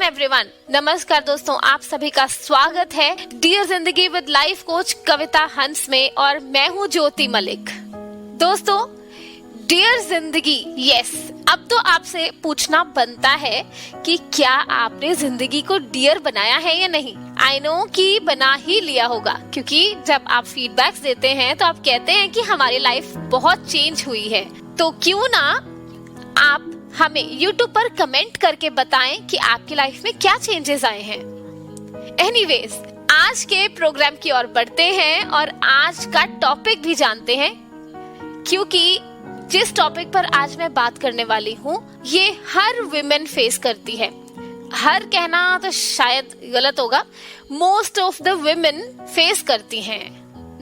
Everyone, नमस्कार दोस्तों, आप सभी का स्वागत है डियर जिंदगी विद लाइफ कोच कविता हंस में और मैं हूँ ज्योति मलिक। दोस्तों, डियर जिंदगी, यस, अब तो आपसे पूछना बनता है कि क्या आपने जिंदगी को डियर बनाया है या नहीं। आई नो कि बना ही लिया होगा, क्योंकि जब आप फीडबैक्स देते हैं तो आप कहते हैं कि हमारी लाइफ बहुत चेंज हुई है। तो क्यों ना आप हमें YouTube पर कमेंट करके बताएं कि आपकी लाइफ में क्या चेंजेस आए हैं। एनीवेज, आज के प्रोग्राम की ओर बढ़ते हैं और आज का टॉपिक भी जानते हैं, क्योंकि जिस टॉपिक पर आज मैं बात करने वाली हूँ ये हर विमेन फेस करती है। हर कहना तो शायद गलत होगा, most of the women face करती हैं।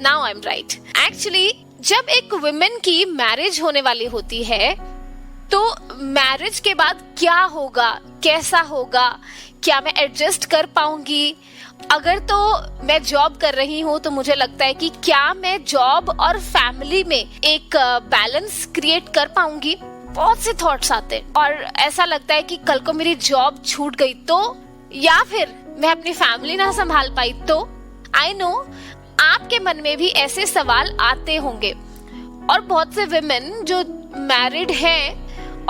Now I am right. Actually जब एक विमेन की मैरिज होने वाली होती है तो मैरिज के बाद क्या होगा, कैसा होगा, क्या मैं एडजस्ट कर पाऊंगी। अगर तो मैं जॉब कर रही हूँ तो मुझे लगता है कि क्या मैं जॉब और फैमिली में एक बैलेंस क्रिएट कर पाऊंगी। बहुत से थॉट्स आते हैं और ऐसा लगता है कि कल को मेरी जॉब छूट गई तो, या फिर मैं अपनी फैमिली ना संभाल पाई तो। आई नो आपके मन में भी ऐसे सवाल आते होंगे और बहुत से विमेन जो मैरिड हैं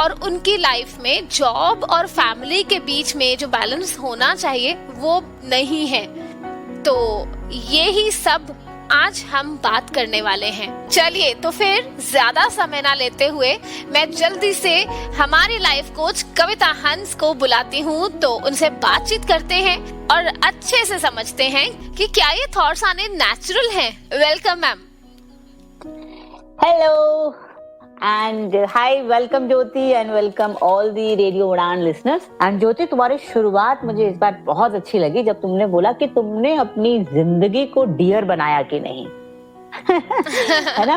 और उनकी लाइफ में जॉब और फैमिली के बीच में जो बैलेंस होना चाहिए वो नहीं है। तो ये ही सब आज हम बात करने वाले हैं। चलिए तो फिर ज्यादा समय ना लेते हुए मैं जल्दी से हमारी लाइफ कोच कविता हंस को बुलाती हूँ, तो उनसे बातचीत करते हैं और अच्छे से समझते हैं कि क्या ये थॉट्स आने नेचुरल हैं। Welcome ma'am. Hello and hi, welcome Jyoti and welcome all the Radio Udaan listeners. And Jyoti, तुम्हारी शुरुआत मुझे इस बार बहुत अच्छी लगी जब तुमने बोला कि तुमने अपनी जिंदगी को डियर बनाया कि नहीं। है ना।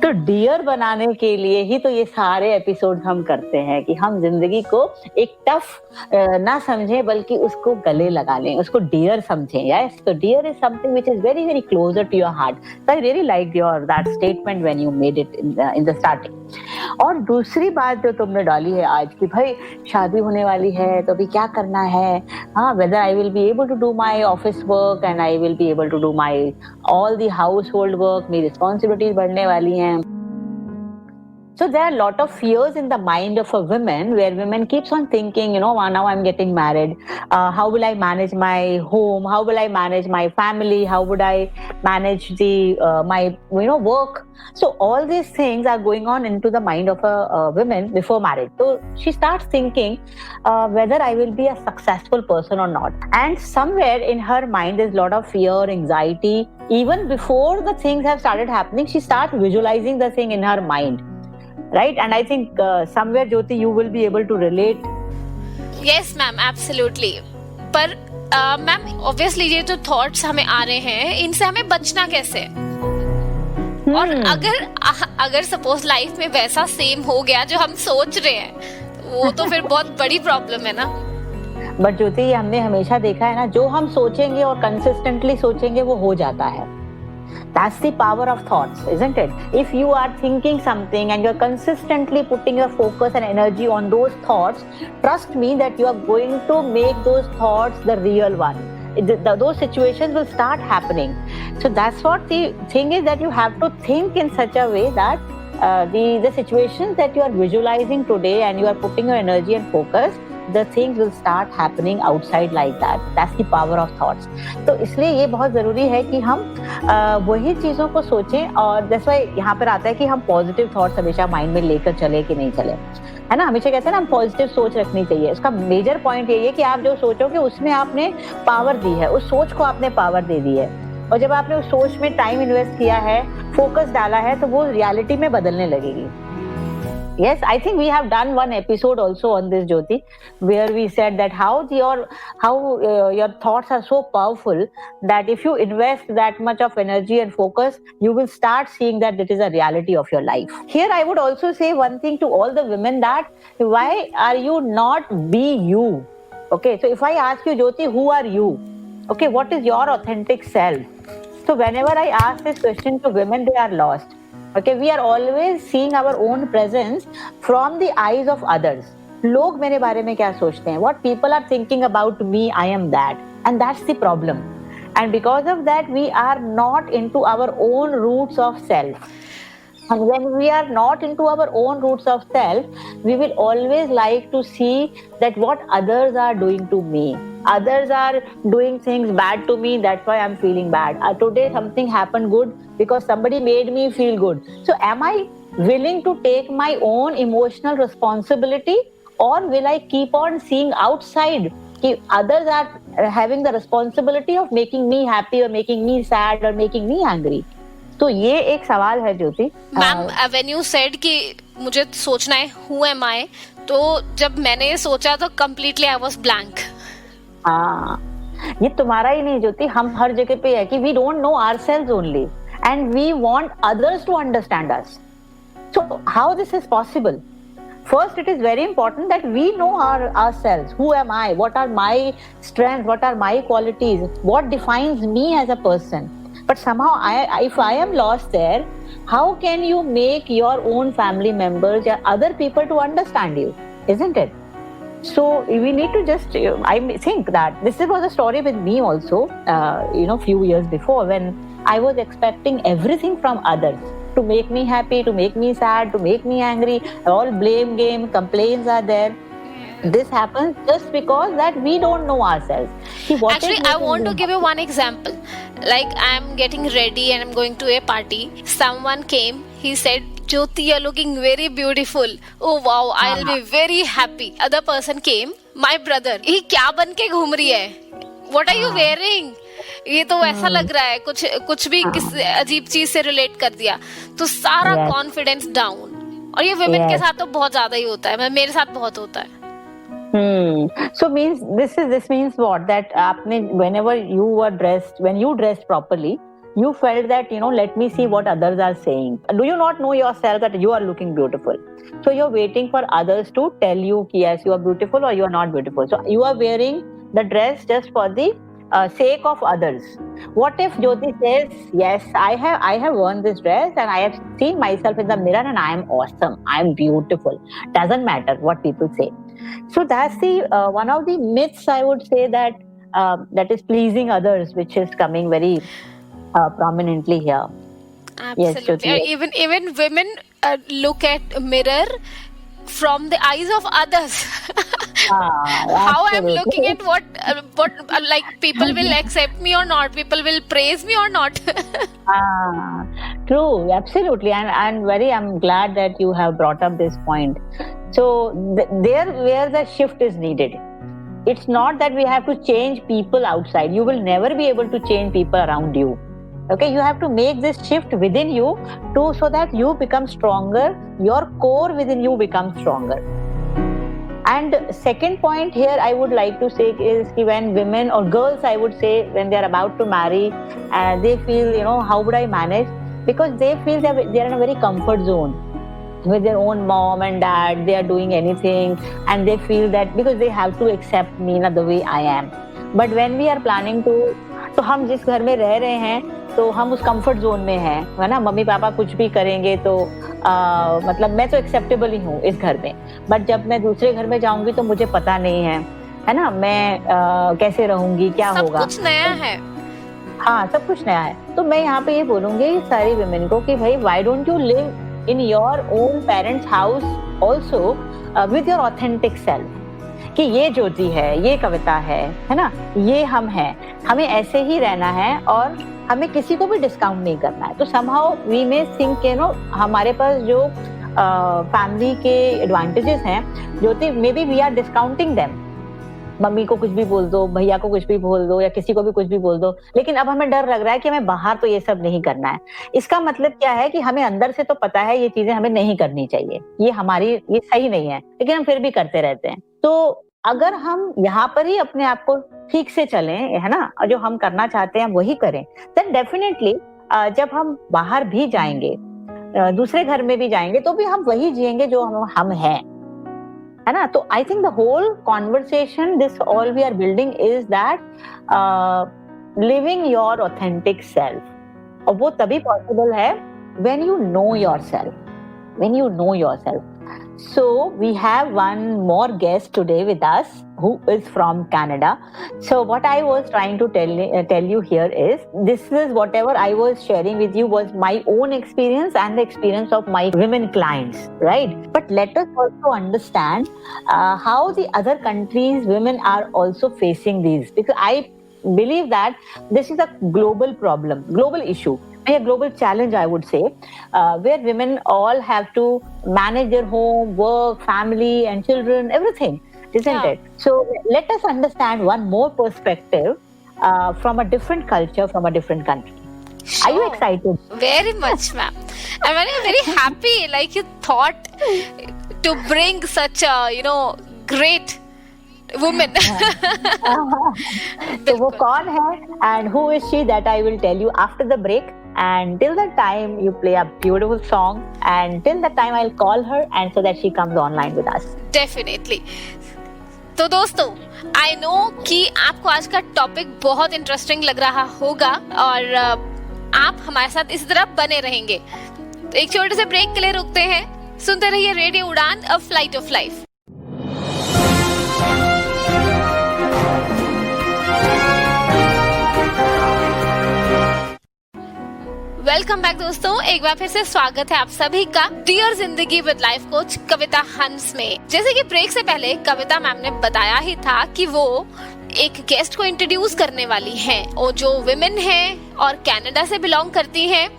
तो डियर बनाने के लिए ही तो ये सारे एपिसोड हम करते हैं कि हम जिंदगी को एक टफ ना समझें बल्कि उसको गले लगा लें, उसको डियर समझें। यस, तो dear is something which is very very closer to your heart. So I really like your that statement when you made it in the starting. और दूसरी बात जो तुमने डाली है आज की, भाई शादी होने वाली है तो अभी क्या करना है, हाँ, whether I will be able to do my office work and I will be able to do my all the household work, मेरी रिस्पॉन्सिबिलिटीज बढ़ने वाली हैं। So there are a lot of fears in the mind of a woman where women keeps on thinking, you know, now I'm getting married. How will I manage my home? How will I manage my family? How would I manage my work? So all these things are going on into the mind of a woman before marriage. So she starts thinking whether I will be a successful person or not. And somewhere in her mind there's a lot of fear, anxiety. Even before the things have started happening, she starts visualizing the thing in her mind. Right? And I think somewhere, Jyoti, you will be able to relate. Yes, ma'am, absolutely. पर ma'am, obviously ये जो thoughts हमें आ रहे हैं, इनसे हमें बचना कैसे? और अगर सपोज लाइफ में वैसा सेम हो गया जो हम सोच रहे हैं, वो तो फिर बहुत बड़ी प्रॉब्लम है ना। बट ज्योति, ये हमने हमेशा देखा है ना, जो हम सोचेंगे और कंसिस्टेंटली सोचेंगे वो हो जाता है। That's the power of thoughts, isn't it? If you are thinking something and you're consistently putting your focus and energy on those thoughts, trust me that you are going to make those thoughts the real one. Those situations will start happening. So that's what the thing is, that you have to think in such a way that the situations that you are visualizing today and you are putting your energy and focus, the things will start happening outside like that. That's the power of thoughts. तो इसलिए ये बहुत जरूरी है कि हम वही चीजों को सोचें। और that's why यहाँ पर आता है कि हम पॉजिटिव थॉट्स हमेशा माइंड में लेकर चले कि नहीं चले, है ना। हमेशा कहते हैं ना, हम पॉजिटिव सोच रखनी चाहिए। उसका मेजर पॉइंट ये है कि आप जो सोचोगे उसमें आपने पावर दी है, उस सोच को आपने पावर दे दी है। और जब आपने उस सोच में टाइम इन्वेस्ट किया है, फोकस डाला है, तो वो रियलिटी में बदलने लगेगी। Yes, I think we have done one episode also on this, Jyoti, where we said that how your thoughts are so powerful that if you invest that much of energy and focus, you will start seeing that it is a reality of your life. Here, I would also say one thing to all the women, that why are you not be you? Okay, so if I ask you, Jyoti, who are you? Okay, what is your authentic self? So whenever I ask this question to women, they are lost. Okay, we are always seeing our own presence from the eyes of others. लोग मेरे बारे में क्या सोचते हैं, what people are thinking about me, I am that, and that's the problem. And because of that, we are not into our own roots of self. And when we are not into our own roots of self, we will always like to see that what others are doing to me. Others are doing things bad to me, that's why I'm feeling bad. Today something happened good because somebody made me feel good. So am I willing to take my own emotional responsibility, or will I keep on seeing outside कि others are having the responsibility of making me happy or making me sad or making me angry? तो ये एक सवाल है ज्योति ma'am. When you said कि मुझे सोचना है हु एम आई, तो जब मैंने ये सोचा तो कम्प्लीटली आई वाज ब्लैंक. हाँ, ये तुम्हारा ही नहीं ज्योति, हम हर जगह पे है कि we don't know ourselves only and we want others to understand us. So how this is possible? First, it is very important that we know ourselves. Who am I? What are my strengths? What are my qualities? What defines me as a person? But somehow, if I am lost there, how can you make your own family members or other people to understand you? Isn't it? So we need to just, I think that this was a story with me also, few years before, when I was expecting everything from others. To make me happy, to make me sad, to make me angry, all blame game, complaints are there. This happens just because that we don't know ourselves. See, actually, I want to give you one example. Like, I'm getting ready and I'm going to a party. Someone came, he said, Jyoti, you're looking very beautiful. Oh wow, I'll be very happy. Other person came, my brother, he क्या बन के घूम रही है? What are you wearing? ये तो ऐसा लग रहा है, कुछ भी किस अजीब चीज से रिलेट कर दिया, तो सारा कॉन्फिडेंस डाउन. और ये विमेन के साथ तो बहुत ज्यादा ही होता है, मेरे साथ बहुत होता है. So this means what? That आपने whenever you were dressed, when you dressed properly, you felt that, let me see what others are saying. Do you not know yourself that you are looking beautiful? So you're waiting for others to tell you yes, you are beautiful or you are not beautiful. So you are wearing the dress just for the sake of others. What if Jyoti says, yes, I have worn this dress and I have seen myself in the mirror and I am awesome, I am beautiful. Doesn't matter what people say. So that's the one of the myths, I would say, that is pleasing others, which is coming very prominently here. Absolutely. Yes, even women look at mirror from the eyes of others. How I'm looking at what like people will accept me or not, people will praise me or not. True, absolutely. And I'm glad that you have brought up this point. So there where the shift is needed, it's not that we have to change people outside. You will never be able to change people around you. Okay, you have to make this shift within you so that you become stronger, your core within you becomes stronger. And second point here I would like to say is when women or girls, I would say, when they are about to marry, they feel, how would I manage? Because they feel they are in a very comfort zone with their own mom and dad. They are doing anything and they feel that because they have to accept me the way I am. But when we are planning to, तो हम जिस घर में रह रहे हैं तो हम उस कंफर्ट जोन में हैं, है ना. मम्मी पापा कुछ भी करेंगे तो मतलब मैं तो एक्सेप्टेबल ही हूँ इस घर में. बट जब मैं दूसरे घर में जाऊंगी तो मुझे पता नहीं है ना, मैं कैसे रहूंगी, क्या होगा. सब कुछ नया है. हाँ, सब कुछ नया है. तो मैं यहाँ पे ये बोलूंगी सारी वुमेन को कि भाई, why don't you live in your own parents house also with your authentic self, कि ये ज्योति है, ये कविता है ना, ये हम हैं, हमें ऐसे ही रहना है और हमें किसी को भी डिस्काउंट नहीं करना है. तो समहाउ वी मे थिंक, हमारे पास जो फैमिली के एडवांटेजेस हैं, Jyoti, maybe we are discounting them. Mummy को कुछ भी बोल दो, भैया को कुछ भी बोल दो, या किसी को भी कुछ भी बोल दो, लेकिन अब हमें डर लग रहा है कि हमें बाहर तो ये सब नहीं करना है. इसका मतलब क्या है कि हमें अंदर से तो पता है ये चीजें हमें नहीं करनी चाहिए, ये सही नहीं है, लेकिन हम फिर भी करते रहते हैं. तो अगर हम यहाँ पर ही अपने आप को ठीक से चलें, है ना, और जो हम करना चाहते हैं वही करें, देन डेफिनेटली जब हम बाहर भी जाएंगे, दूसरे घर में भी जाएंगे, तो भी हम वही जिएंगे जो हम हैं, है ना. तो I think the whole conversation, this all we are building is that living your authentic self. और वो तभी पॉसिबल है when you know yourself. So we have one more guest today with us who is from Canada. So what I was trying to tell you here is, this is whatever I was sharing with you was my own experience and the experience of my women clients, right? But let us also understand how the other countries' women are also facing these, because I believe that this is a global problem, global issue, a global challenge, I would say, where women all have to manage their home, work, family, and children, everything, isn't it? So let us understand one more perspective from a different culture, from a different country. Sure. Are you excited? Very much, ma'am. I'm very happy. Like, you thought to bring such a great woman. So वो कौन है and who is she, that I will tell you after the break. And till that time, you play a beautiful song. And till that time, I'll call her, and so that she comes online with us. Definitely. तो दोस्तों, I know कि आपको आज का topic बहुत interesting लग रहा होगा और आप हमारे साथ इसी तरह बने रहेंगे। तो एक छोटे से ब्रेक के लिए रुकते हैं। सुनते रहिए रेडियो उड़ान, a flight of life. Welcome back दोस्तों, एक बार फिर से स्वागत है आप सभी का डियर जिंदगी विद लाइफ कोच कविता हंस में। जैसे कि ब्रेक से पहले कविता मैम ने बताया ही था कि वो एक गेस्ट को इंट्रोड्यूस करने वाली हैं और जो विमेन हैं और कनाडा से बिलोंग करती हैं।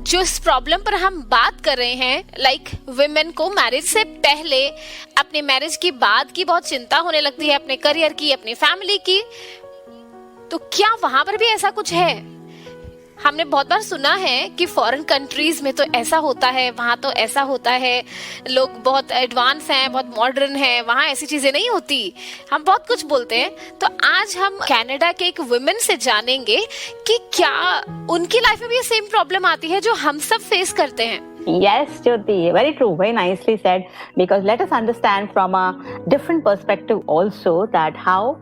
जो इस प्रॉब्लम पर हम बात कर रहे हैं, लाइक विमेन को मैरिज से पहले, अपने मैरिज की बाद की बहुत चिंता होने लगती है, अपने करियर की, अपनी फैमिली की। तो क्या वहां पर भी ऐसा कुछ है? हमने बहुत बार सुना है कि फॉरेन कंट्रीज में तो ऐसा होता है, वहां तो ऐसा होता है, लोग बहुत एडवांस हैं, बहुत मॉडर्न हैं, वहां ऐसी चीजें नहीं होती। हम बहुत कुछ बोलते हैं। तो आज हम कनाडा के एक वुमेन से जानेंगे कि क्या उनकी लाइफ में भी ये सेम प्रॉब्लम आती है जो हम सब फेस करते हैं। Yes, Jyoti, very true, very nicely said. Because let us understand from a different perspective also that how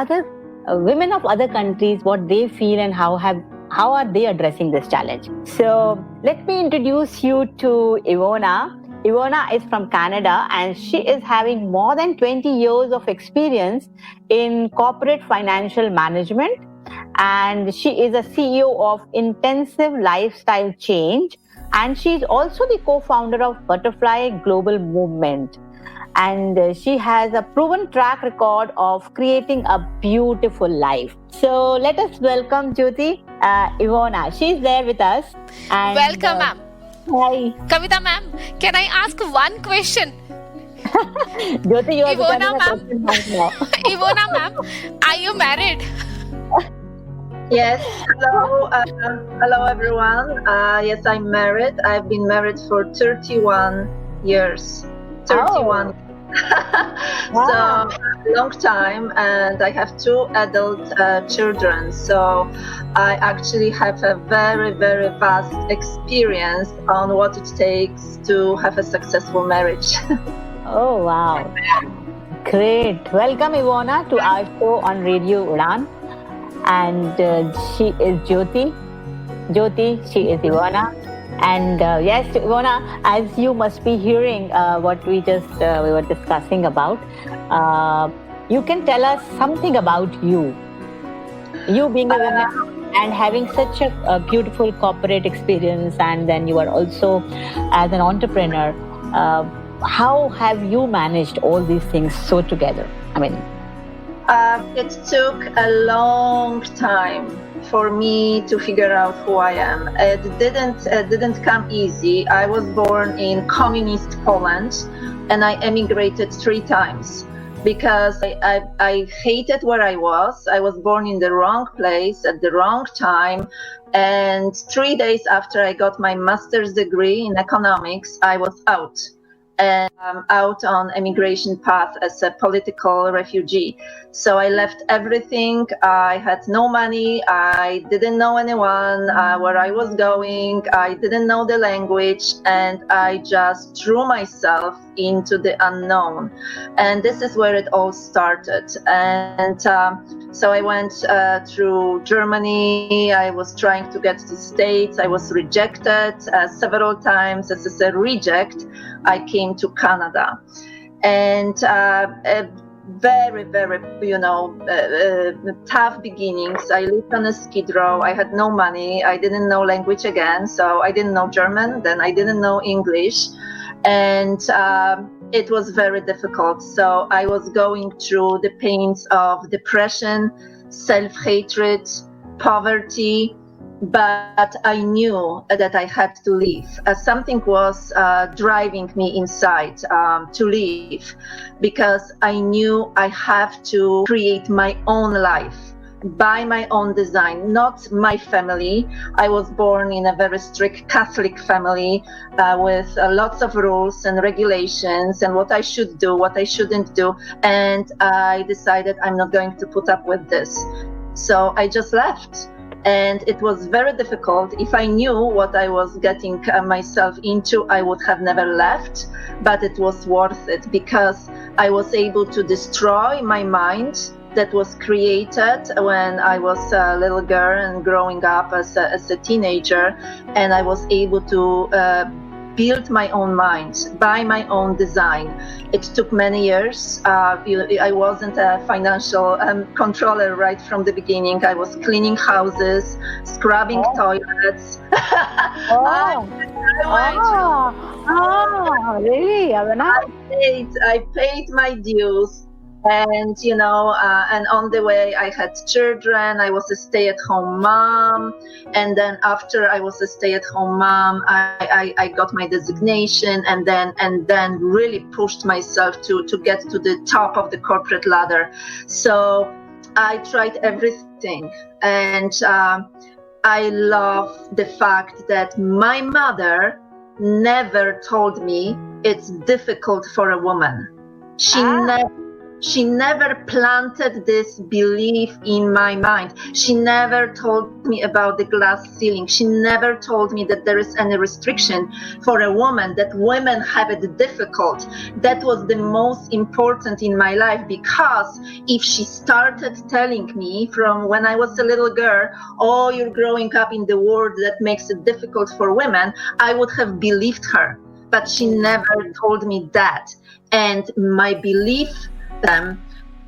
other women of other countries, what they feel and how are they addressing this challenge. So let me introduce you to Evona. Evona is from Canada and she is having more than 20 years of experience in corporate financial management, and she is a CEO of Intensive Lifestyle Change, and she is also the co-founder of Butterfly Global Movement. And she has a proven track record of creating a beautiful life. So let us welcome Jyoti, Evona. She's there with us. And, welcome, ma'am. Hi. Kavita ma'am, can I ask one question? Jyoti, you are Evona becoming a question now. Evona ma'am, are you married? Yes, hello, hello everyone. Yes, I'm married. I've been married for 31 years. 31. Oh. So long time, and I have 2 adult children. So I actually have a very, very vast experience on what it takes to have a successful marriage. Oh, wow. Great. Welcome, Evona, to our show on Radio Udaan. And she is Jyoti. Jyoti, she is Evona. And yes, Evona, as you must be hearing what we were discussing about, you can tell us something about you. You being a woman and having such a beautiful corporate experience, and then you are also as an entrepreneur. How have you managed all these things so together? I mean, it took a long time for me to figure out who I am. It didn't come easy. I was born in communist Poland, and I emigrated 3 times because I hated where I was. I was born in the wrong place at the wrong time. And 3 days after I got my master's degree in economics, I was out. And out on immigration path as a political refugee. So I left everything. I had no money. I didn't know anyone where I was going. I didn't know the language, and I just threw myself into the unknown. And this is where it all started. And so I went through Germany. I was trying to get to States. I was rejected several times. As a reject, I came came to Canada. And very, very, tough beginnings. I lived on a skid row. I had no money. I didn't know language again. So I didn't know German. Then I didn't know English. And it was very difficult. So I was going through the pains of depression, self-hatred, poverty. But I knew that I had to leave. Something was driving me inside to leave, because I knew I have to create my own life by my own design, not my family. I was born in a very strict Catholic family with lots of rules and regulations and what I should do, what I shouldn't do. And I decided I'm not going to put up with this. So I just left. And it was very difficult. If I knew what I was getting myself into, I would have never left. But it was worth it, because I was able to destroy my mind that was created when I was a little girl and growing up as a teenager. And I was able to build my own mind by my own design. It took many years. I wasn't a financial controller right from the beginning. I was cleaning houses, scrubbing toilets. Really? I paid my dues. And, and on the way I had children. I was a stay-at-home mom. And then after I was a stay-at-home mom, I got my designation and then really pushed myself to get to the top of the corporate ladder. So I tried everything. And I love the fact that my mother never told me it's difficult for a woman. She never planted this belief in my mind. She never told me about the glass ceiling. She never told me that there is any restriction for a woman, that women have it difficult. That was the most important in my life, because if she started telling me from when I was a little girl, oh, you're growing up in the world that makes it difficult for women, I would have believed her. But she never told me that. And my belief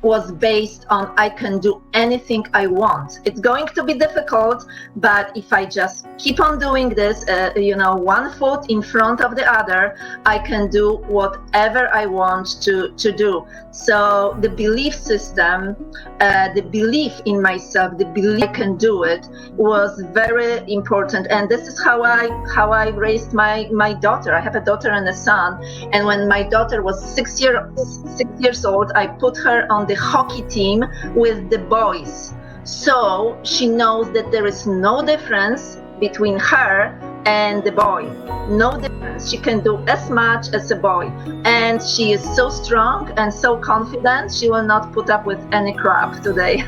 was based on I can do anything I want. It's going to be difficult, but if I just keep on doing this, one foot in front of the other, I can do whatever I want to do. So the belief system, the belief in myself, the belief I can do it was very important. And this is how I raised my daughter. I have a daughter and a son. And when my daughter was 6 years old, I put her on the hockey team with the boys. So she knows that there is no difference between her and the boy. No difference. She can do as much as a boy. And she is so strong and so confident. She will not put up with any crap today.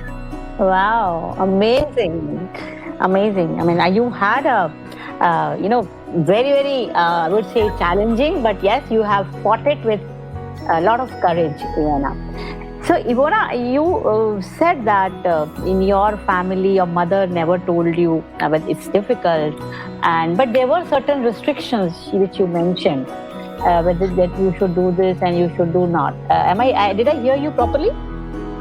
Wow, amazing. I mean, you had a, very, very, I would say challenging, but yes, you have fought it with a lot of courage, Evona. So, Evona, you said that in your family, your mother never told you that it's difficult, but there were certain restrictions which you mentioned, that you should do this and you should do not. Did I hear you properly?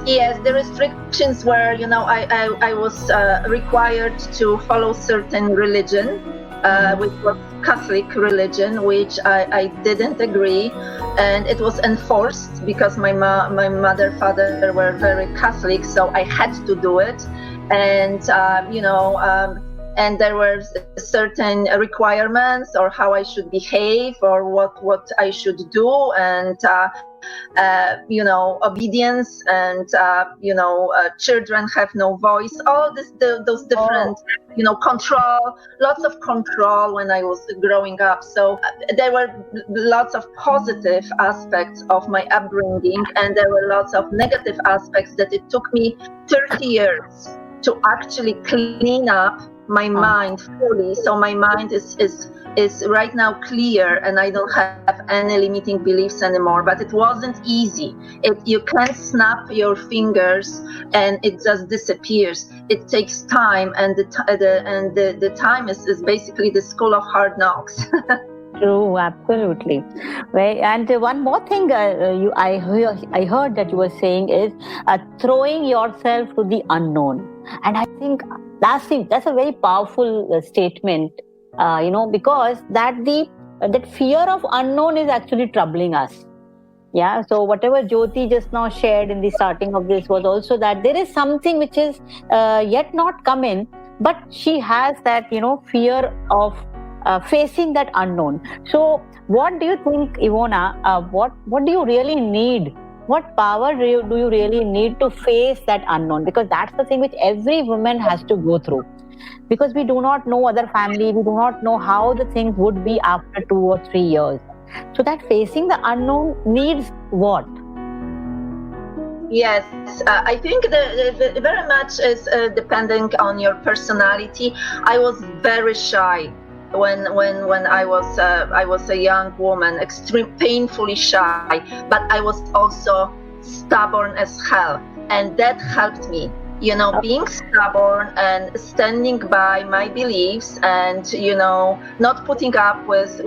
Yes, the restrictions were, I was required to follow certain religion, which was Catholic religion, which I didn't agree, and it was enforced because my mother, father were very Catholic, so I had to do it, and and there were certain requirements or how I should behave or what I should do, and obedience, and children have no voice. All those different, control, lots of control when I was growing up. So there were lots of positive aspects of my upbringing, and there were lots of negative aspects that it took me 30 years to actually clean up my mind fully. So my mind is right now clear, and I don't have any limiting beliefs anymore. But it wasn't easy. You can't snap your fingers and it just disappears. It takes time, and the time is basically the school of hard knocks. True, absolutely. Right. And one more thing, I heard that you were saying is throwing yourself to the unknown, and I think that's a very powerful statement. Because that fear of unknown is actually troubling us. Yeah. So whatever Jyoti just now shared in the starting of this was also that there is something which is yet not come in, but she has that fear of facing that unknown. So what do you think, Evona? What do you really need? What power do you really need to face that unknown? Because that's the thing which every woman has to go through. Because we do not know other family, we do not know how the things would be after 2 or 3 years. So that facing the unknown needs what? Yes, I think the very much is depending on your personality. I was very shy when I was a young woman, painfully shy, but I was also stubborn as hell, and that helped me. Being stubborn and standing by my beliefs and not putting up with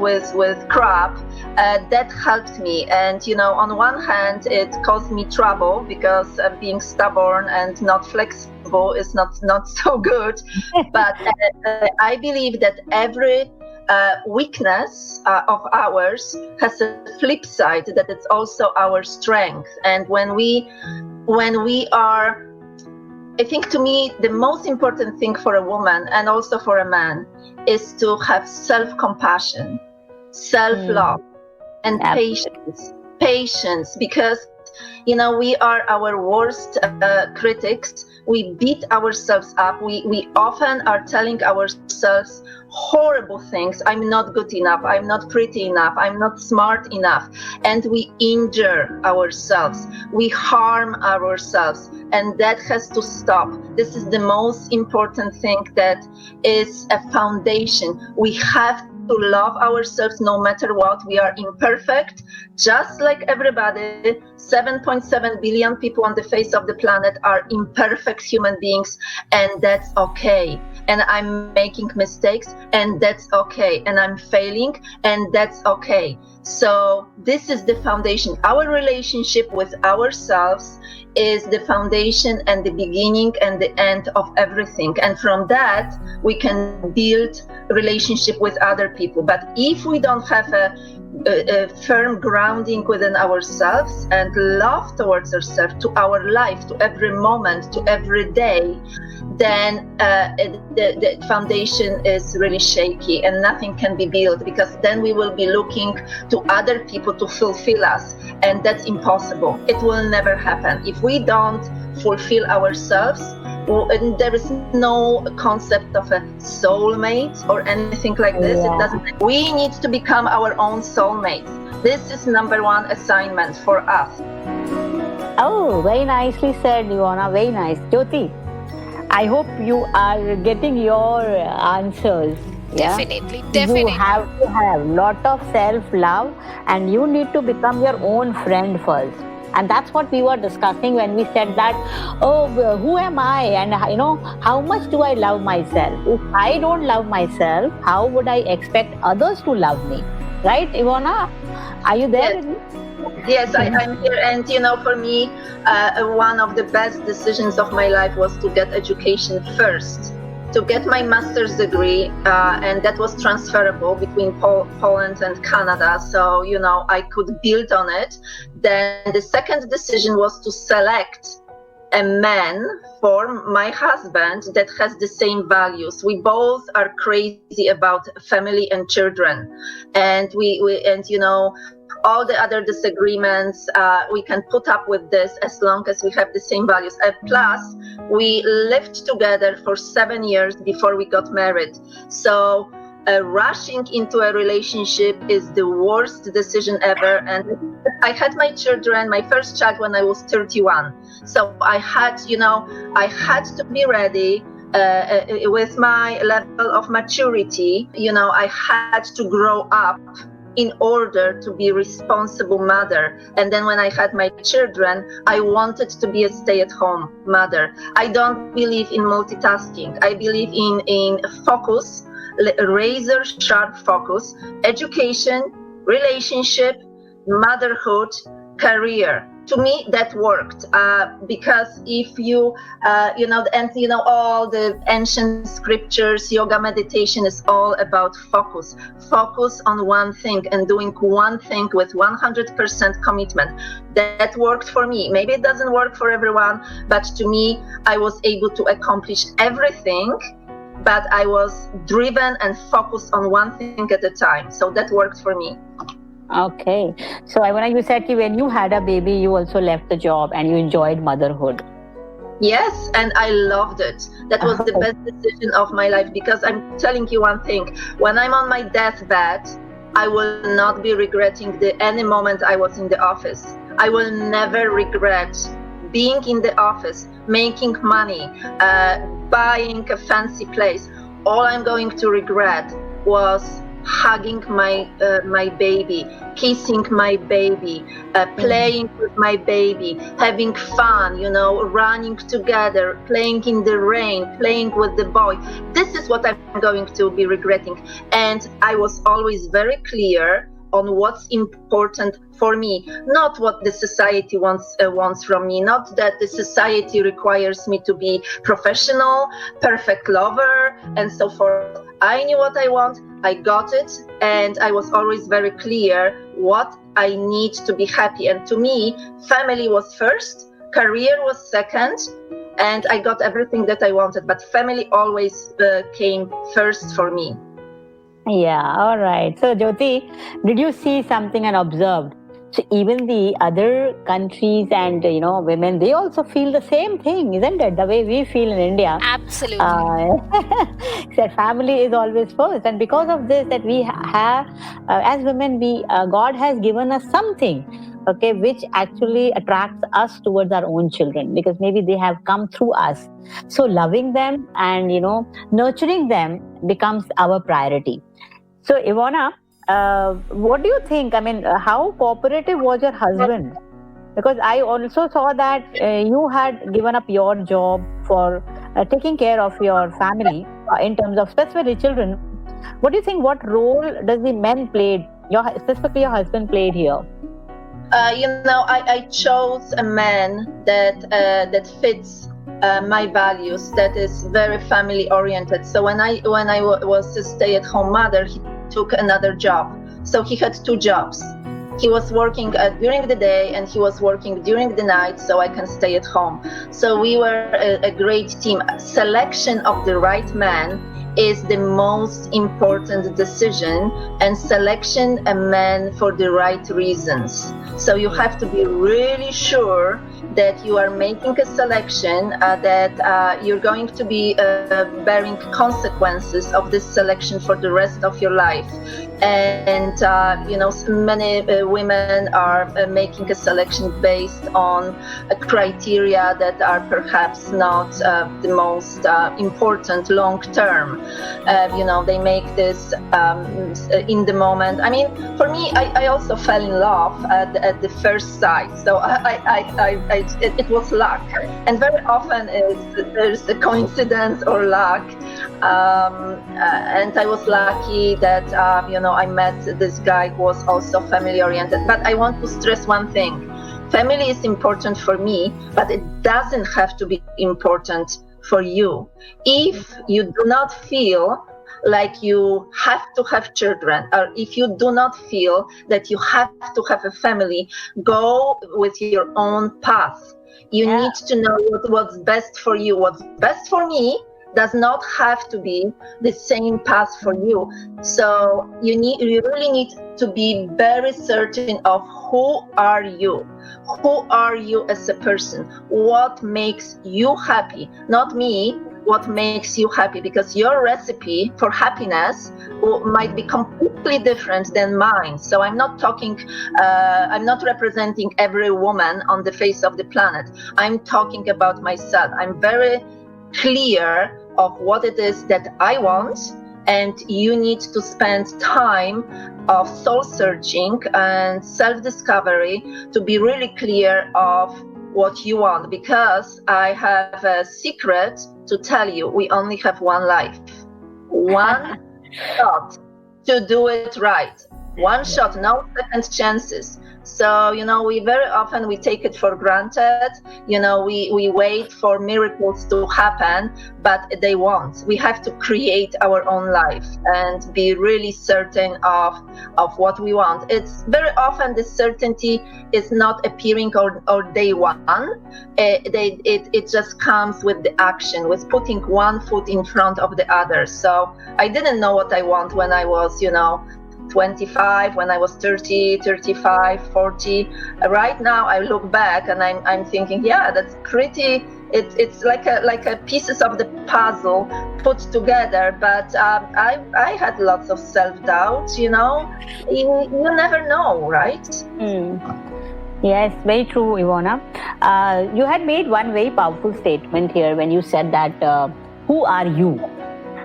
crap, that helped me. And on one hand it caused me trouble because being stubborn and not flexible is not so good. But I believe that every weakness of ours has a flip side, that it's also our strength. And when we are, I think, to me, the most important thing for a woman and also for a man is to have self-compassion, self-love, and patience, because we are our worst critics. We beat ourselves up. We often are telling ourselves horrible things. I'm not good enough. I'm not pretty enough. I'm not smart enough. And we injure ourselves. We harm ourselves. And that has to stop. This is the most important thing, that is a foundation. We have to love ourselves no matter what. We are imperfect, just like everybody. 7.7 billion people on the face of the planet are imperfect human beings, and that's okay. And I'm making mistakes, and that's okay. And I'm failing, and that's okay. So this is the foundation. Our relationship with ourselves is the foundation and the beginning and the end of everything. And from that, we can build relationship with other people. But if we don't have a firm grounding within ourselves and love towards ourselves, to our life, to every moment, to every day, then the foundation is really shaky and nothing can be built, because then we will be looking to other people to fulfill us, and that's impossible. It will never happen. If we don't fulfill ourselves, and there is no concept of a soulmate or anything like this. Yeah. It doesn't. We need to become our own soulmates. This is number one assignment for us. Oh, very nicely said, Evona. Very nice. Jyoti, I hope you are getting your answers. Yeah? Definitely. You have to have lot of self-love, and you need to become your own friend first. And that's what we were discussing when we said that, who am I? And how much do I love myself? If I don't love myself, how would I expect others to love me? Right, Evona? Are you there? Yes, I'm here. And for me, one of the best decisions of my life was to get education first, to get my master's degree, and that was transferable between Poland and Canada. So, I could build on it. Then the second decision was to select a man for my husband that has the same values. We both are crazy about family and children, and all the other disagreements, we can put up with this as long as we have the same values. Plus, we lived together for 7 years before we got married. So rushing into a relationship is the worst decision ever. And I had my first child when I was 31. So I had to be ready. With my level of maturity, I had to grow up in order to be a responsible mother. And then when I had my children, I wanted to be a stay-at-home mother. I don't believe in multitasking. I believe in focus razor sharp focus: education, relationship, motherhood, career. To me, that worked because if you, all the ancient scriptures, yoga, meditation is all about focus. Focus on one thing and doing one thing with 100% commitment. That worked for me. Maybe it doesn't work for everyone, but to me, I was able to accomplish everything, but I was driven and focused on one thing at a time. So that worked for me. Okay. So Evona, you said that when you had a baby, you also left the job and you enjoyed motherhood. Yes, and I loved it. That was the best decision of my life, because I'm telling you one thing. When I'm on my deathbed, I will not be regretting any moment I was in the office. I will never regret being in the office, making money, buying a fancy place. All I'm going to regret was hugging my baby, kissing my baby, playing with my baby, having fun, running together, playing in the rain, playing with the boy. This is what I'm going to be regretting. And I was always very clear on what's important for me, not what the society wants from me, not that the society requires me to be professional, perfect lover, and so forth. I knew what I want, I got it, and I was always very clear what I need to be happy. And to me, family was first, career was second, and I got everything that I wanted, but family always came first for me. Yeah, all right. So Jyoti, did you see something and observed? So even the other countries and women, they also feel the same thing, isn't it? The way we feel in India. Absolutely. That family is always first, and because of this, that we have as women, God has given us something, okay, which actually attracts us towards our own children, because maybe they have come through us. So loving them and nurturing them becomes our priority. So Evona, what do you think? I mean, how cooperative was your husband? Because I also saw that you had given up your job for taking care of your family in terms of specifically children. What do you think? What role does the men played, specifically your husband played here? I chose a man that fits my values, that is very family oriented. So when I was a stay-at-home mother, he took another job. So he had two jobs. He was working during the day and he was working during the night, so I can stay at home. So we were a great team. Selection of the right man is the most important decision, and selection a man for the right reasons. So you have to be really sure that you are making a selection, that you're going to be bearing consequences of this selection for the rest of your life. And many women are making a selection based on criteria that are perhaps not the most important long term. They make this in the moment. I mean, for me, I also fell in love at the first sight. So it was luck, and very often there's a coincidence or luck. And I was lucky that I met this guy who was also family oriented. But I want to stress one thing: family is important for me, but it doesn't have to be important for you. If you do not feel like you have to have children, or if you do not feel that you have to have a family, go with your own path. You need to know what's best for you. What's best for me does not have to be the same path for you. So you really need to be very certain of who are you. Who are you as a person? What makes you happy? Not me. What makes you happy? Because your recipe for happiness might be completely different than mine. So I'm not representing every woman on the face of the planet. I'm talking about myself. I'm very clear of what it is that I want, and you need to spend time of soul searching and self-discovery to be really clear of what you want, because I have a secret to tell you. We only have one life. One shot to do it right. One shot, no second chances. So, we very often we take it for granted. We wait for miracles to happen, but they won't. We have to create our own life and be really certain of what we want. It's very often the certainty is not appearing on day one. It just comes with the action, with putting one foot in front of the other. So I didn't know what I want when I was, 25, when I was 30, 35, 40. Right now I look back and I'm thinking, yeah, that's pretty. It's like a pieces of the puzzle put together. But I had lots of self-doubt. You never know, right? Yes, very true, Evona. You had made one very powerful statement here when you said that who are you?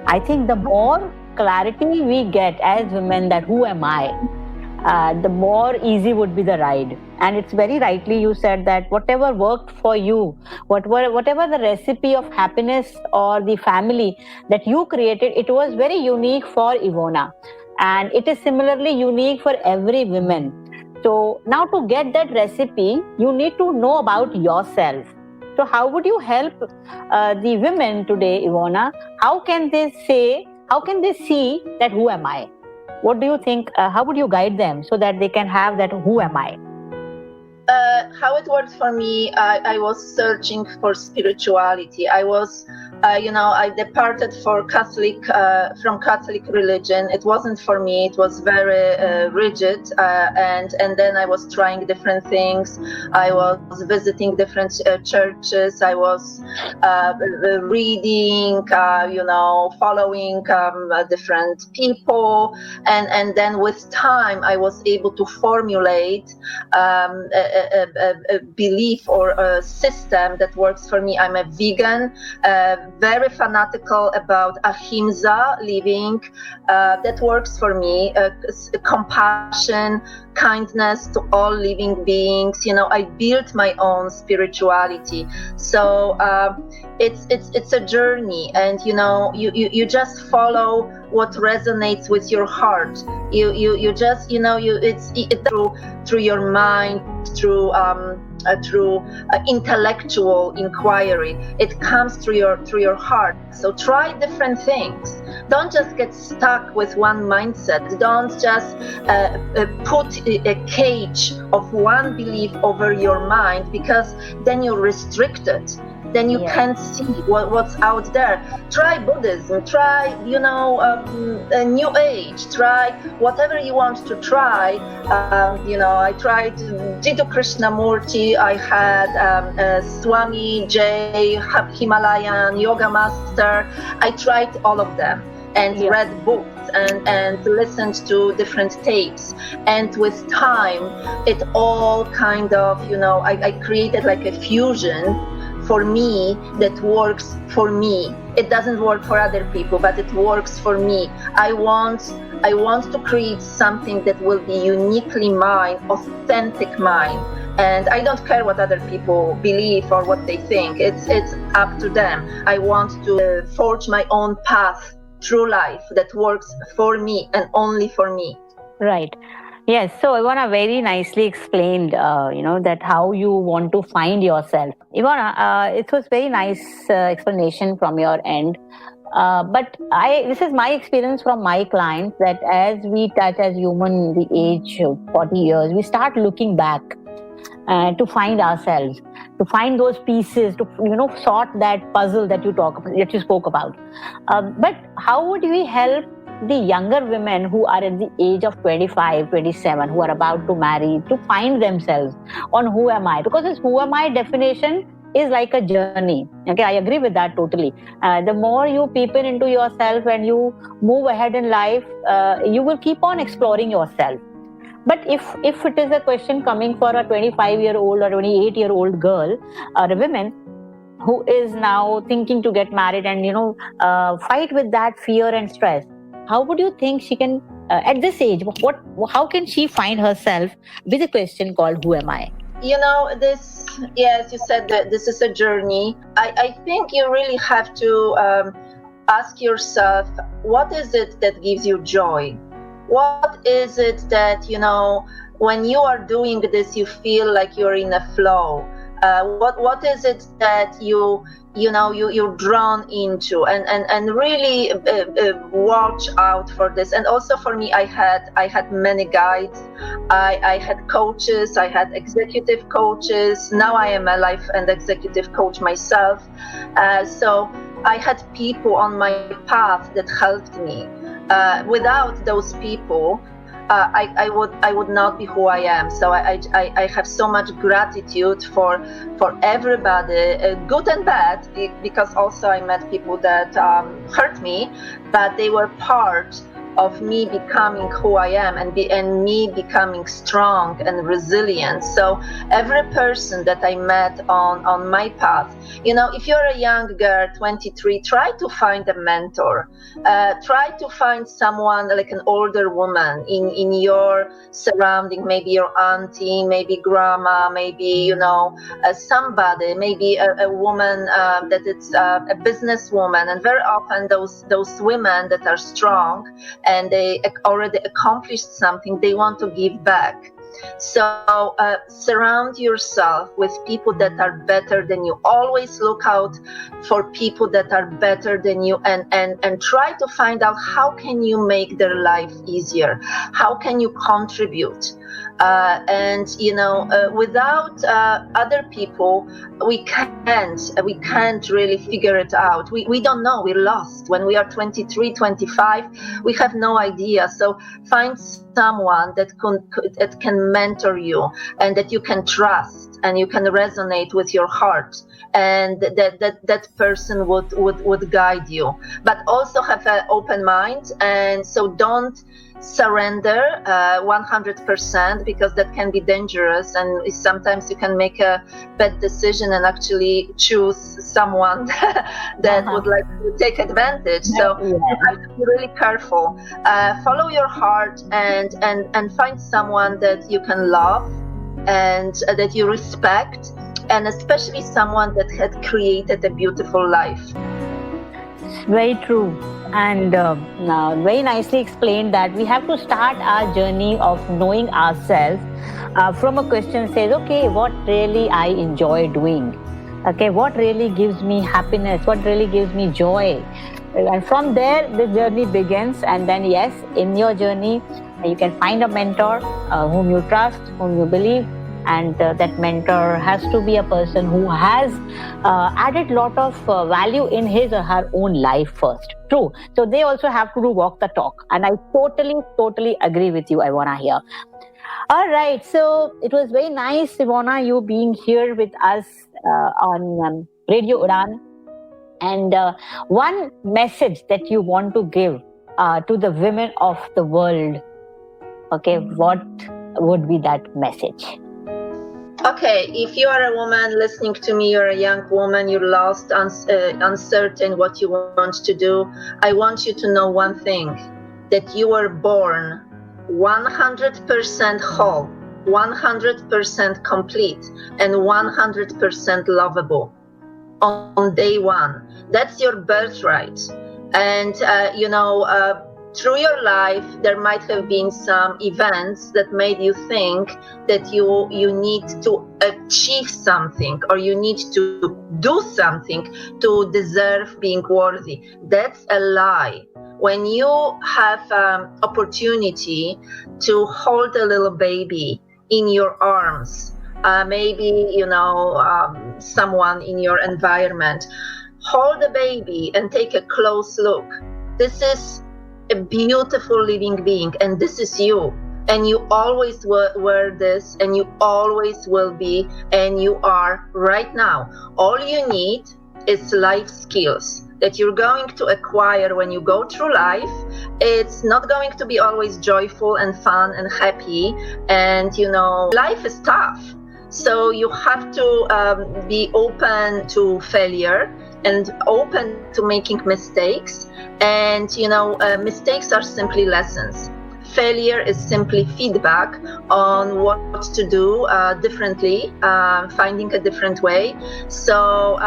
I think the more clarity we get as women that who am I, the more easy would be the ride. And it's very rightly you said that whatever worked for you, whatever the recipe of happiness or the family that you created, it was very unique for Evona. And it is similarly unique for every woman. So now to get that recipe, you need to know about yourself. So how would you help the women today, Evona? How can they see that who am I? What do you think? How would you guide them so that they can have that who am I? How it worked for me, I was searching for spirituality. I departed from Catholic religion. It wasn't for me. It was very rigid, and then I was trying different things. I was visiting different churches. I was reading, following different people, and then with time I was able to formulate a belief or a system that works for me. I'm a vegan. Very fanatical about ahimsa living. That works for me. Compassion, kindness to all living beings. I built my own spirituality. So it's a journey, and you just follow what resonates with your heart. You just it's through your mind, through intellectual inquiry. It comes through your heart. So try different things. Don't just get stuck with one mindset. Don't just put a cage of one belief over your mind, because then you're restricted. Then you can't see what's out there. Try Buddhism, try, a New Age, try whatever you want to try. I tried Jiddu Krishnamurti, I had Swami Jay, Himalayan Yoga Master. I tried all of them and read books and listened to different tapes. And with time, it all kind of, I created like a fusion for me that works for me. It doesn't work for other people, but it works for me. I want to create something that will be uniquely mine, authentic mine. And I don't care what other people believe or what they think. It's up to them. I want to forge my own path through life that works for me and only for me. Right. Yes, so Evona very nicely explained, that how you want to find yourself. Evona, it was very nice explanation from your end. But this is my experience from my clients, that as we touch as human the age of 40 years, we start looking back to find ourselves, to find those pieces, to sort that puzzle that you spoke about. But how would we help the younger women who are at the age of 25, 27, who are about to marry, to find themselves on who am I? Because this who am I definition is like a journey. Okay, I agree with that totally. The more you peep into yourself and you move ahead in life, you will keep on exploring yourself. But if it is a question coming for a 25-year-old or 28-year-old girl or a woman who is now thinking to get married and fight with that fear and stress, how would you think she can, at this age, how can she find herself with a question called who am I? Yes, you said that this is a journey. I think you really have to ask yourself, what is it that gives you joy? What is it that, when you are doing this, you feel like you're in a flow? What is it that you're drawn into, and really watch out for this. And also for me, I had many guides. I had coaches. I had executive coaches. Now I am a life and executive coach myself. So I had people on my path that helped me. Without those people, I would not be who I am. So I have so much gratitude for everybody, good and bad, because also I met people that hurt me, but they were part of me becoming who I am, and me becoming strong and resilient. So every person that I met on my path, if you're a young girl, 23, try to find a mentor. Try to find someone like an older woman in your surrounding, maybe your auntie, maybe grandma, maybe, somebody, maybe a woman that it's a businesswoman. And very often those women that are strong and they already accomplished something, they want to give back. So surround yourself with people that are better than you. Always look out for people that are better than you, and try to find out how can you make their life easier, how can you contribute. Without other people, we can't really figure it out. We don't know. We're lost. When we are 23, 25, we have no idea. So find someone that can mentor you, and that you can trust, and you can resonate with your heart, and that person would guide you. But also have an open mind, and so don't surrender 100%, because that can be dangerous, and sometimes you can make a bad decision and actually choose someone that would like to take advantage. So you have to be really careful. Follow your heart, and find someone that you can love and that you respect, and especially someone that had created a beautiful life. Very true. And very nicely explained that we have to start our journey of knowing ourselves from a question says, okay, what really I enjoy doing? Okay, what really gives me happiness? What really gives me joy? And from there, the journey begins. And then, yes, in your journey, you can find a mentor whom you trust, whom you believe. And that mentor has to be a person who has added a lot of value in his or her own life first. True. So they also have to walk the talk. And I totally agree with you, Evona, here. All right. So it was very nice, Evona, you being here with us on Radio Udaan. And one message that you want to give to the women of the world. Okay, what would be that message? Okay, if you are a woman listening to me, you're a young woman, you're lost, uncertain what you want to do, I want you to know one thing, that you were born 100% whole, 100% complete, and 100% lovable on day one. That's your birthright. And, through your life, there might have been some events that made you think that you need to achieve something, or you need to do something to deserve being worthy. That's a lie. When you have opportunity to hold a little baby in your arms, maybe, someone in your environment, hold the baby and take a close look. This is a beautiful living being, and this is you, and you always were this, and you always will be, and you are right now. All you need is life skills that you're going to acquire when you go through life. It's not going to be always joyful and fun and happy, and life is tough. So you have to be open to failure and open to making mistakes. And, mistakes are simply lessons. Failure is simply feedback on what to do differently, finding a different way. So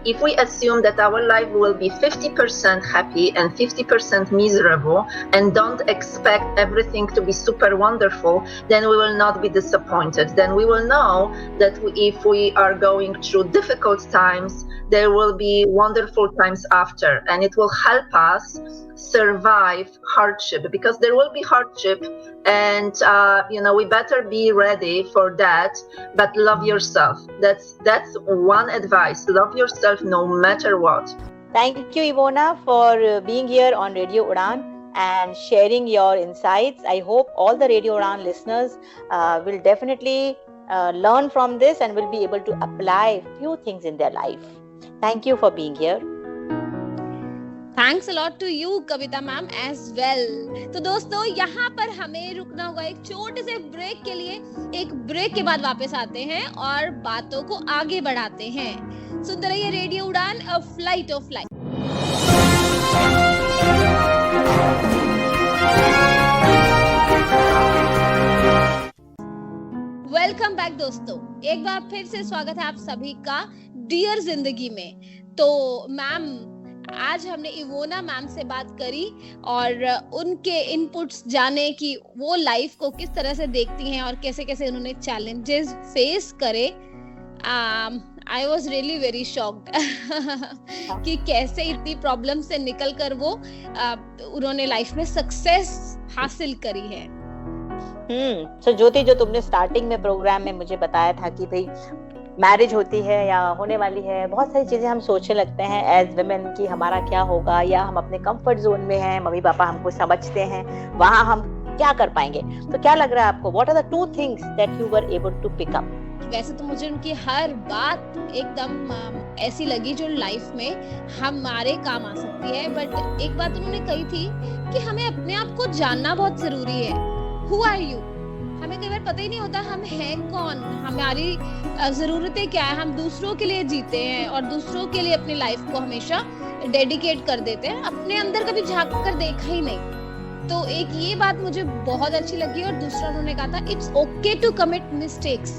if we assume that our life will be 50% happy and 50% miserable and don't expect everything to be super wonderful, then we will not be disappointed. Then we will know that if we are going through difficult times, there will be wonderful times after, and it will help us survive hardship, because there will be hardship, and we better be ready for that. But love yourself. That's one advice. Love yourself no matter what. Thank you, Evona, for being here on Radio Udaan and sharing your insights. I hope all the Radio Udaan listeners will definitely learn from this and will be able to apply few things in their life. Thank you for being here. Thanks a lot to you Kavita ma'am as well. तो दोस्तों, यहाँ पर हमें रुकना होगा एक छोटे से ब्रेक के लिए। एक ब्रेक के बाद वापस आते हैं और बातों को आगे बढ़ाते हैं। सुनते रहिए रेडियो उड़ान, a flight of life. Welcome back दोस्तों, एक बार फिर से स्वागत है आप सभी का डियर जिंदगी में। तो मैम, आज हमने इवोना मैम से बात करी और उनके इनपुट्स जाने कि वो लाइफ को किस तरह से देखती हैं और कैसे कैसे उन्होंने चैलेंजेस फेस करे। I was really very shocked कि कैसे इतनी प्रॉब्लम से निकल कर वो उन्होंने लाइफ में सक्सेस हासिल करी है। सो ज्योति, जो तुमने स्टार्टिंग में प्रोग्राम में मुझे बताया था कि भाई मैरिज होती है या होने वाली है, बहुत सारी चीजें हम सोचने लगते हैं एज वुमेन कि हमारा क्या होगा, या हम अपने कंफर्ट जोन में हैं, मम्मी पापा हमको समझते हैं, वहां हम क्या कर पाएंगे। तो क्या लग रहा है आपको, what are the 2 things that you were able to pick up? वैसे तो मुझे उनकी हर बात एकदम ऐसी लगी जो लाइफ में हमारे काम आ सकती है, बट एक बात उन्होंने कही थी कि हमें अपने आप को जानना बहुत जरूरी है। Who are you? हमें कई बार पता ही नहीं होता हम हैं कौन, हमारी जरूरतें क्या है। हम दूसरों के लिए जीते हैं और दूसरों के लिए अपनी लाइफ को हमेशा डेडिकेट कर देते हैं, अपने अंदर कभी झांक कर देखा ही नहीं। तो एक ये बात मुझे बहुत अच्छी लगी। और दूसरा उन्होंने कहा था it's okay to commit mistakes.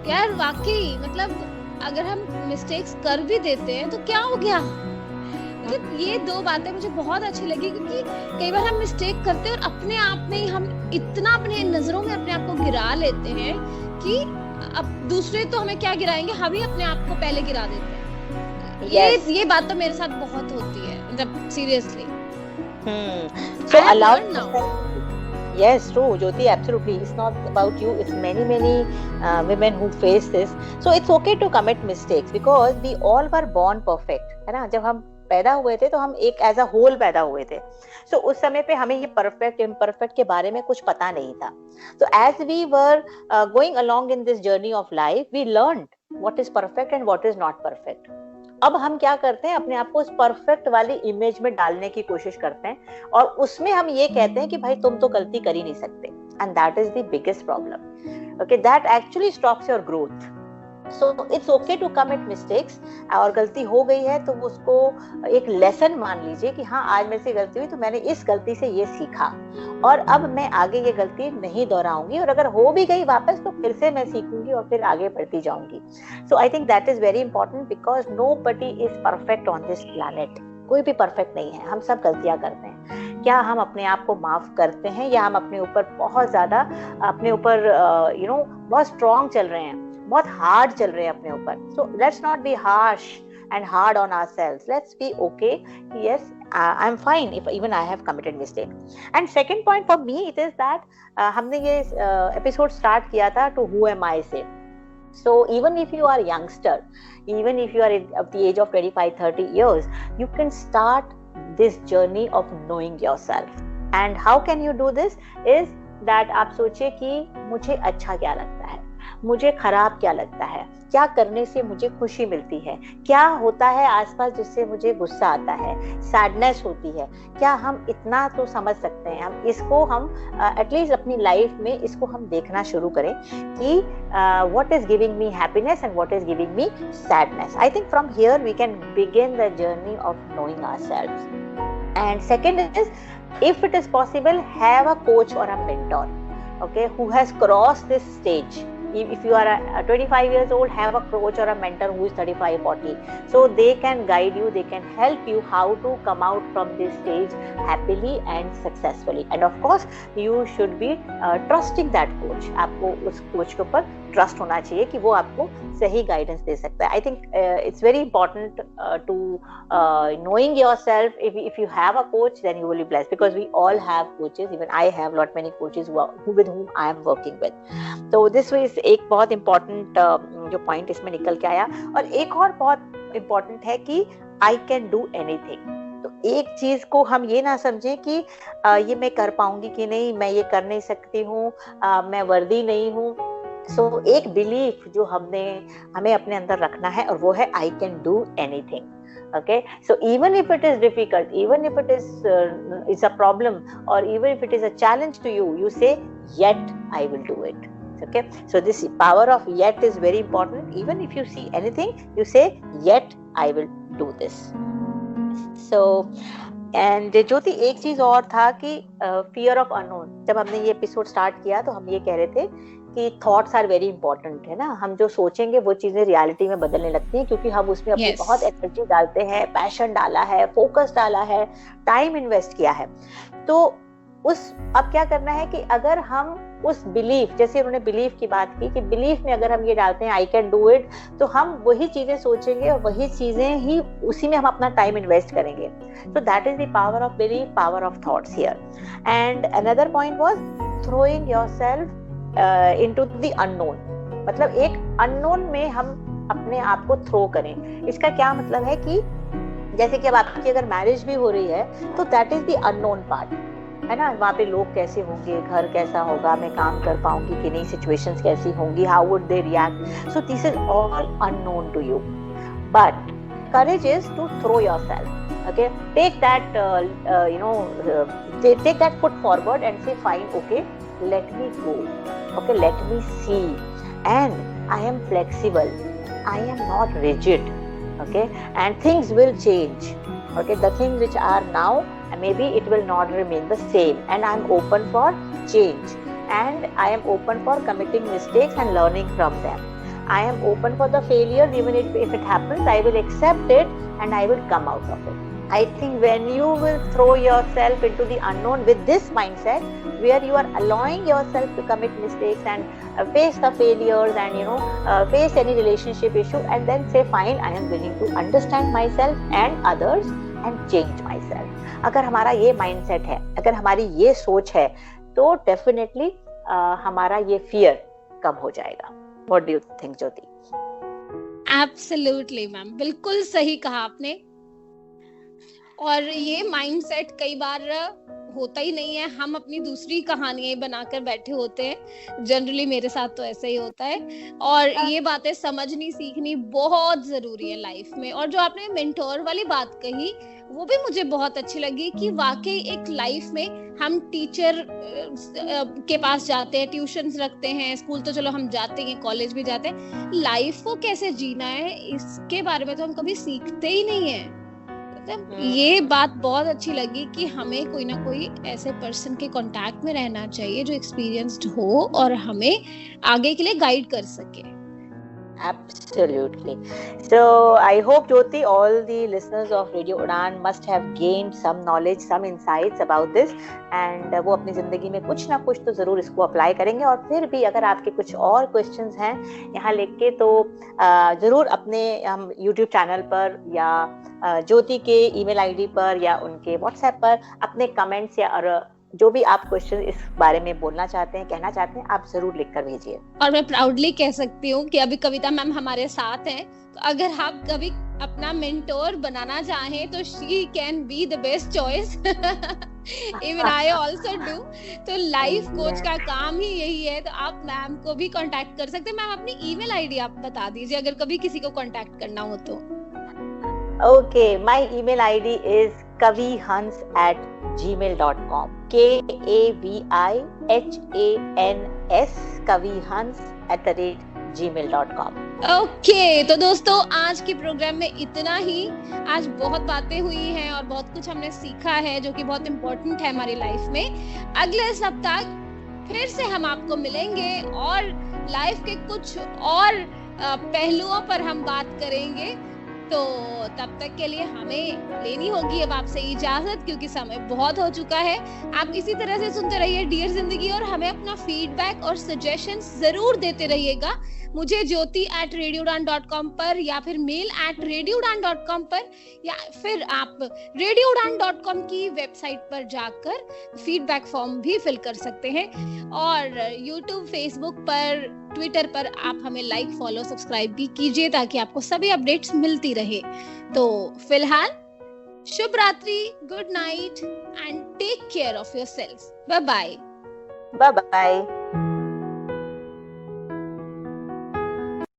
यार वाकई, मतलब अगर हम मिस्टेक्स कर भी देते हैं तो क्या हो गया। मतलब ये 2 बातें मुझे बहुत अच्छी लगी, क्योंकि कई बार हम मिस्टेक करते हैं और अपने आप में हम इतना अपने नजरों में अपने आप को गिरा लेते हैं कि अब दूसरे तो हमें क्या गिराएंगे, हम ही अपने आप को पहले गिरा देते हैं। yes. ये बात तो मेरे साथ बहुत होती है, मतलब seriously. So allow now. Yes, true, Jyoti, absolutely. It's not about you. It's many women who face this. So it's okay to commit mistakes because we all were born perfect, है ना। जब हम पैदा हुए थे तो हम एक एज अ होल पैदा हुए थे। सो उस समय पे हमें ये परफेक्ट इम्परफेक्ट के बारे में कुछ पता नहीं था। तो as we were going along in this journey of life, we learned what is perfect and what is not perfect. अब हम क्या करते हैं, अपने आप को उस परफेक्ट वाली इमेज में डालने की कोशिश करते हैं और उसमें हम ये कहते हैं कि भाई तुम तो गलती कर ही नहीं सकते, and that is the biggest problem. Okay, that actually stops your growth. So it's okay to commit mistakes. और गलती हो गई है तो उसको एक लेसन मान लीजिए कि हाँ, आज मेरे से गलती हुई तो मैंने इस गलती से ये सीखा और अब मैं आगे ये गलती नहीं दोहराऊंगी, और अगर हो भी गई वापस तो फिर से मैं सीखूंगी और फिर आगे बढ़ती जाऊंगी। So I think that is very important because nobody is perfect on this planet. कोई भी परफेक्ट नहीं है, हम सब गलतियां करते हैं। क्या हम अपने आप को माफ करते हैं या हम अपने ऊपर बहुत ज्यादा बहुत स्ट्रॉन्ग चल रहे हैं, बहुत हार्ड चल रहे हैं अपने ऊपर। So let's not be harsh and hard on ourselves. Let's be okay. Yes, I'm fine if even I have committed mistake. And second point for me it is that हमने ये episode start किया था to who am I से. So even if you are youngster, even if you are at the age of 25-30 years, you can start this journey of knowing yourself. And how can you do this is that आप सोचिए कि मुझे अच्छा क्या लगता है, मुझे खराब क्या लगता है, क्या करने से मुझे खुशी मिलती है, क्या होता है आसपास जिससे मुझे गुस्सा आता है, सैडनेस होती है। क्या हम इतना तो समझ सकते हैं, हम इसको हम एटलीस्ट अपनी लाइफ में इसको हम देखना शुरू करें कि what is giving me happiness and what is giving me sadness. I think from here we can begin the journey of knowing ourselves. And second is, if it is possible, have a coach or a mentor, okay, who has crossed this stage, if you are 25 years old, have a coach or a mentor who is 35, 40. So they can guide you, they can help you how to come out from this stage happily and successfully. And of course, you should be trusting that coach. आपको उस coach के ऊपर trust होना चाहिए कि वो आपको सही guidance दे सकता है. I think it's very important to knowing yourself. If you have a coach, then you will be blessed, because we all have coaches. Even I have lot many coaches with whom I am working with. So this was एक बहुत important जो point इसमें निकल के आया. और एक और बहुत important है कि I can do anything. तो एक चीज को हम ये ना समझें कि ये मैं कर पाऊंगी कि नहीं, मैं ये कर नहीं सकती हूँ, मैं वर्दी नहीं हूँ. So एक बिलीफ जो हमें अपने अंदर रखना है, और वो है I can do anything. Okay, so even if it is difficult, even if it is it's a problem, or even if it is a challenge to you, you say yet I will do it. Okay, so this power of yet is very important. Even if you see anything, you say yet I will do this. So and ज्योति, एक चीज और था कि fear of unknown. जब हमने ये episode start किया तो हम ये कह रहे थे कि थॉट्स आर वेरी इंपॉर्टेंट, है ना. हम जो सोचेंगे वो चीजें रियलिटी में बदलने लगती हैं, क्योंकि हम उसमें अपनी बहुत एनर्जी डालते हैं, पैशन डाला है, फोकस डाला है, टाइम इन्वेस्ट किया है. तो अब क्या करना है कि अगर हम उस बिलीफ, जैसे उन्होंने बिलीफ की बात की, कि बिलीफ में अगर हम ये डालते हैं आई कैन डू इट, तो हम वही चीजें सोचेंगे और वही चीजें ही, उसी में हम अपना टाइम इन्वेस्ट करेंगे. So that is the power of belief, power of thoughts here. And another point was throwing yourself into the unknown. मतलब एक अननोन में हम अपने आप को थ्रो करें. इसका क्या मतलब है कि जैसे कि अब आपकी अगर मैरिज भी हो रही है तो that is the unknown part, है ना. वहाँ पे लोग कैसे होंगे, घर कैसा होगा, मैं काम कर पाऊंगी कि नहीं, सिचुएशंस कैसी होंगी, how would they react. So this is all unknown to you, but courage is to throw yourself. Okay, take that take that foot forward and say fine, okay, let me go, okay, let me see, and I am flexible, I am not rigid, okay, and things will change. Okay, the things which are now, maybe it will not remain the same, and I am open for change, and I am open for committing mistakes and learning from them. I am open for the failures, even if it happens, I will accept it and I will come out of it. I think when you will throw yourself into the unknown with this mindset, where you are allowing yourself to commit mistakes and face the failures and face any relationship issue, and then say fine, I am willing to understand myself and others and change myself. अगर हमारा ये mindset है, अगर हमारी ये सोच है, तो definitely हमारा ये fear कम हो जाएगा. What do you think, Jyoti? Absolutely, ma'am, बिल्कुल सही कहा आपने. और ये माइंडसेट कई बार होता ही नहीं है, हम अपनी दूसरी कहानियां बनाकर बैठे होते हैं. जनरली मेरे साथ तो ऐसा ही होता है. और ये बातें समझनी सीखनी बहुत जरूरी है लाइफ में. और जो आपने मेंटोर वाली बात कही, वो भी मुझे बहुत अच्छी लगी कि वाकई एक लाइफ में हम टीचर के पास जाते हैं, ट्यूशंस रखते हैं, स्कूल तो चलो हम जाते हैं, कॉलेज भी जाते हैं, लाइफ को कैसे जीना है इसके बारे में तो हम कभी सीखते ही नहीं है. मतलब ये बात बहुत अच्छी लगी कि हमें कोई ना कोई ऐसे पर्सन के कांटेक्ट में रहना चाहिए जो एक्सपीरियंस्ड हो और हमें आगे के लिए गाइड कर सके. Absolutely. So I hope, Jyoti, all the listeners of Radio Udaan must have gained some knowledge, some insights about this, and वो अपनी जिंदगी में कुछ ना कुछ तो जरूर इसको अप्लाई करेंगे. और फिर भी अगर आपके कुछ और क्वेश्चंस हैं यहाँ लेके, तो जरूर अपने हम YouTube चैनल पर या ज्योति के ईमेल आईडी पर या उनके व्हाट्सएप पर अपने कमेंट्स या जो भी आप क्वेश्चन इस बारे में बोलना चाहते हैं, कहना चाहते हैं, आप जरूर लिखकर भेजिए. और मैं प्राउडली कह सकती हूँ कि अभी कविता मैम हमारे साथ हैं, तो अगर आप कभी अपना मेंटोर बनाना चाहें तो she can be the best choice. Even I also do. तो लाइफ कोच का काम ही यही है, तो आप मैम को भी कांटेक्ट कर सकते हैं. मैम अपनी ईमेल आईडी आप बता दीजिए अगर कभी किसी को कांटेक्ट करना हो तो. Okay, my email ID is KavitaHans@gmail.com. Kavihans, KavitaHans@gmail.com. Okay, तो दोस्तों आज के प्रोग्राम में इतना ही. आज बहुत बातें हुई हैं और बहुत कुछ हमने सीखा है जो कि बहुत इम्पोर्टेंट है हमारी लाइफ में. अगले सप्ताह फिर से हम आपको मिलेंगे और लाइफ के कुछ और पहलुओं पर हम बात करेंगे। तो तब तक के लिए हमें लेनी होगी अब आपसे इजाजत, क्योंकि समय बहुत हो चुका है। आप इसी तरह से सुनते रहिए डियर जिंदगी और हमें अपना फीडबैक और सजेशंस जरूर देते रहिएगा। मुझे ज्योति@radioudan.com पर या फिर mail@radioudan.com पर या फिर आप radioudan.com की वेबसाइट पर जाकर फीडबैक फॉर्म भी फिल कर सकते हैं। और यूट्यूब, फेसबुक पर, ट्विटर पर आप हमें लाइक, फॉलो, सब्सक्राइब भी कीजिए ताकि आपको सभी अपडेट्स मिलती रहे। तो फिलहाल शुभ रात्रि, good night and take care of yourself. Bye bye. Bye bye.